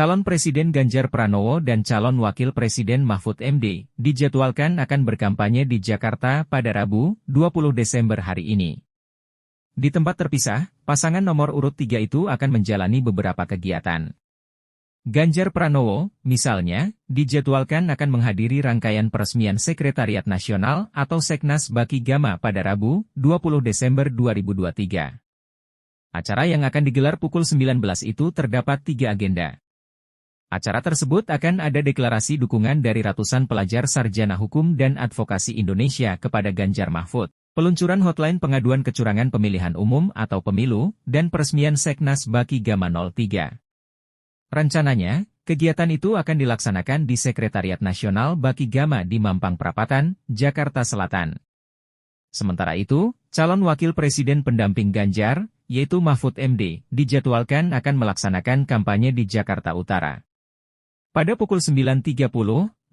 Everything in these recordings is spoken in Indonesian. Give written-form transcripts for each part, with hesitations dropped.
calon Presiden Ganjar Pranowo dan calon Wakil Presiden Mahfud MD dijadwalkan akan berkampanye di Jakarta pada Rabu, 20 Desember hari ini. Di tempat terpisah, pasangan nomor urut 3 itu akan menjalani beberapa kegiatan. Ganjar Pranowo, misalnya, dijadwalkan akan menghadiri rangkaian peresmian Sekretariat Nasional atau Seknas Baki Gama pada Rabu, 20 Desember 2023. Acara yang akan digelar pukul 19 itu terdapat 3 agenda. Acara tersebut akan ada deklarasi dukungan dari ratusan pelajar sarjana hukum dan advokasi Indonesia kepada Ganjar Mahfud, peluncuran hotline pengaduan kecurangan pemilihan umum atau pemilu, dan peresmian Seknas Baki Gama 03. Rencananya, kegiatan itu akan dilaksanakan di Sekretariat Nasional Baki Gama di Mampang Perapatan, Jakarta Selatan. Sementara itu, calon wakil presiden pendamping Ganjar, yaitu Mahfud MD, dijadwalkan akan melaksanakan kampanye di Jakarta Utara. Pada pukul 9.30,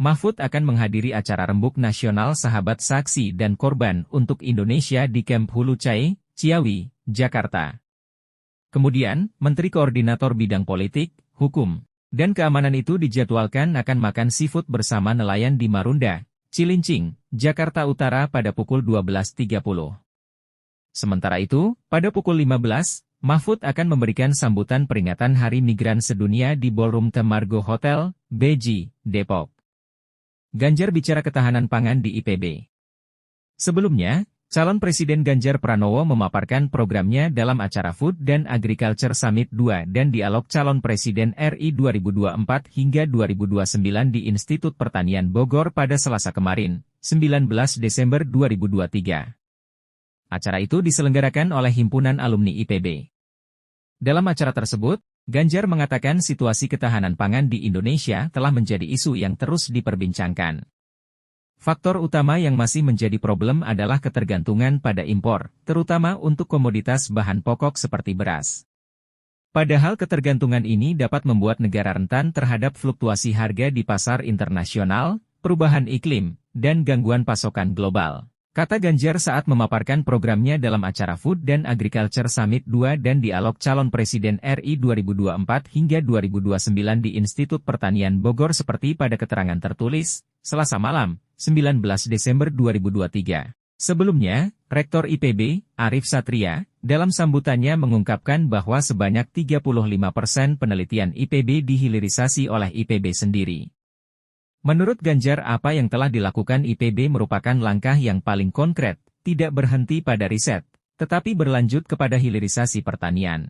Mahfud akan menghadiri acara Rembuk Nasional Sahabat Saksi dan Korban untuk Indonesia di Camp Hulu Cai, Ciawi, Jakarta. Kemudian, Menteri Koordinator Bidang Politik, Hukum, dan Keamanan itu dijadwalkan akan makan seafood bersama nelayan di Marunda, Cilincing, Jakarta Utara pada pukul 12.30. Sementara itu, pada pukul 15, Mahfud akan memberikan sambutan peringatan Hari Migran Sedunia di Ballroom Temargo Hotel, Beji, Depok. Ganjar bicara ketahanan pangan di IPB. Sebelumnya, calon Presiden Ganjar Pranowo memaparkan programnya dalam acara Food dan Agriculture Summit 2 dan Dialog Calon Presiden RI 2024 hingga 2029 di Institut Pertanian Bogor pada Selasa kemarin, 19 Desember 2023. Acara itu diselenggarakan oleh Himpunan Alumni IPB. Dalam acara tersebut, Ganjar mengatakan situasi ketahanan pangan di Indonesia telah menjadi isu yang terus diperbincangkan. Faktor utama yang masih menjadi problem adalah ketergantungan pada impor, terutama untuk komoditas bahan pokok seperti beras. Padahal ketergantungan ini dapat membuat negara rentan terhadap fluktuasi harga di pasar internasional, perubahan iklim, dan gangguan pasokan global, kata Ganjar saat memaparkan programnya dalam acara Food dan Agriculture Summit 2 dan Dialog Calon Presiden RI 2024 hingga 2029 di Institut Pertanian Bogor seperti pada keterangan tertulis, Selasa malam, 19 Desember 2023. Sebelumnya, Rektor IPB, Arief Satria, dalam sambutannya mengungkapkan bahwa sebanyak 35% penelitian IPB dihilirisasi oleh IPB sendiri. Menurut Ganjar, apa yang telah dilakukan IPB merupakan langkah yang paling konkret, tidak berhenti pada riset, tetapi berlanjut kepada hilirisasi pertanian.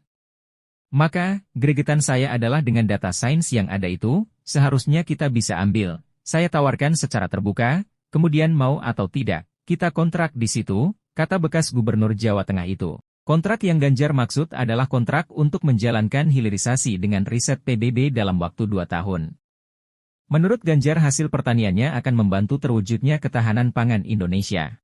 Maka, gregetan saya adalah dengan data sains yang ada itu, seharusnya kita bisa ambil. Saya tawarkan secara terbuka, kemudian mau atau tidak, kita kontrak di situ, kata bekas Gubernur Jawa Tengah itu. Kontrak yang Ganjar maksud adalah kontrak untuk menjalankan hilirisasi dengan riset PBB dalam waktu 2 tahun. Menurut Ganjar, hasil pertaniannya akan membantu terwujudnya ketahanan pangan Indonesia.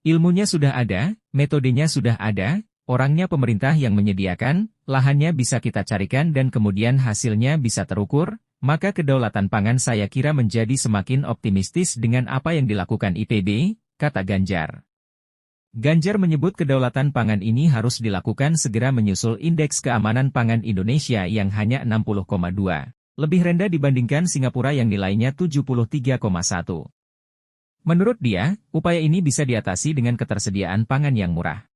Ilmunya sudah ada, metodenya sudah ada, orangnya pemerintah yang menyediakan, lahannya bisa kita carikan dan kemudian hasilnya bisa terukur, maka kedaulatan pangan saya kira menjadi semakin optimistis dengan apa yang dilakukan IPB, kata Ganjar. Ganjar menyebut kedaulatan pangan ini harus dilakukan segera menyusul Indeks Keamanan Pangan Indonesia yang hanya 60,2. Lebih rendah dibandingkan Singapura yang nilainya 73,1. Menurut dia, upaya ini bisa diatasi dengan ketersediaan pangan yang murah.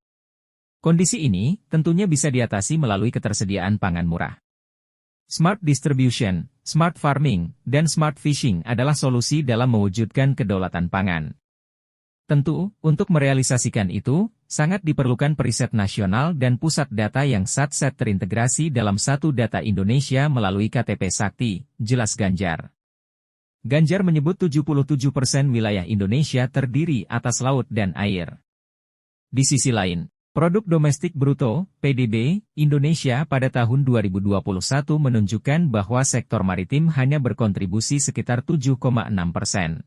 Kondisi ini tentunya bisa diatasi melalui ketersediaan pangan murah. Smart distribution, smart farming, dan smart fishing adalah solusi dalam mewujudkan kedaulatan pangan. Tentu, untuk merealisasikan itu, sangat diperlukan periset nasional dan pusat data yang satset terintegrasi dalam satu data Indonesia melalui KTP Sakti, jelas Ganjar. Ganjar menyebut 77% wilayah Indonesia terdiri atas laut dan air. Di sisi lain, produk domestik bruto, PDB, Indonesia pada tahun 2021 menunjukkan bahwa sektor maritim hanya berkontribusi sekitar 7,6%.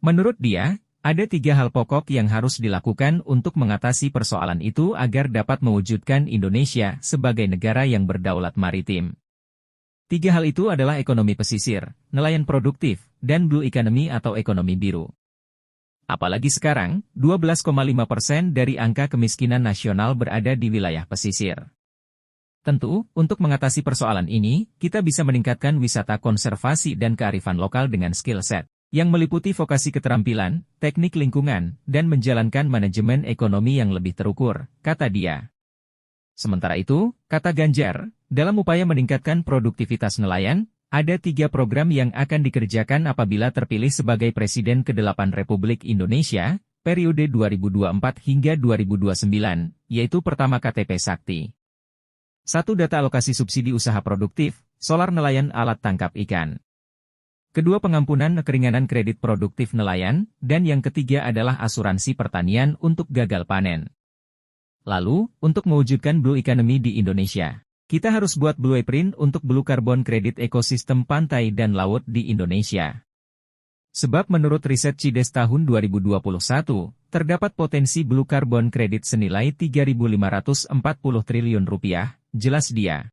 Menurut dia, ada 3 hal pokok yang harus dilakukan untuk mengatasi persoalan itu agar dapat mewujudkan Indonesia sebagai negara yang berdaulat maritim. 3 hal itu adalah ekonomi pesisir, nelayan produktif, dan blue economy atau ekonomi biru. Apalagi sekarang, 12,5% dari angka kemiskinan nasional berada di wilayah pesisir. Tentu, untuk mengatasi persoalan ini, kita bisa meningkatkan wisata konservasi dan kearifan lokal dengan skill set yang meliputi vokasi keterampilan, teknik lingkungan, dan menjalankan manajemen ekonomi yang lebih terukur, kata dia. Sementara itu, kata Ganjar, dalam upaya meningkatkan produktivitas nelayan, ada 3 program yang akan dikerjakan apabila terpilih sebagai Presiden ke-8 Republik Indonesia, periode 2024 hingga 2029, yaitu pertama KTP Sakti. 1. Data alokasi subsidi usaha produktif, solar nelayan alat tangkap ikan. Kedua, pengampunan keringanan kredit produktif nelayan, dan yang ketiga adalah asuransi pertanian untuk gagal panen. Lalu, untuk mewujudkan Blue Economy di Indonesia, kita harus buat blueprint untuk Blue Carbon Credit ekosistem pantai dan laut di Indonesia. Sebab menurut riset CIDES tahun 2021, terdapat potensi Blue Carbon Credit senilai Rp3.540 triliun, jelas dia.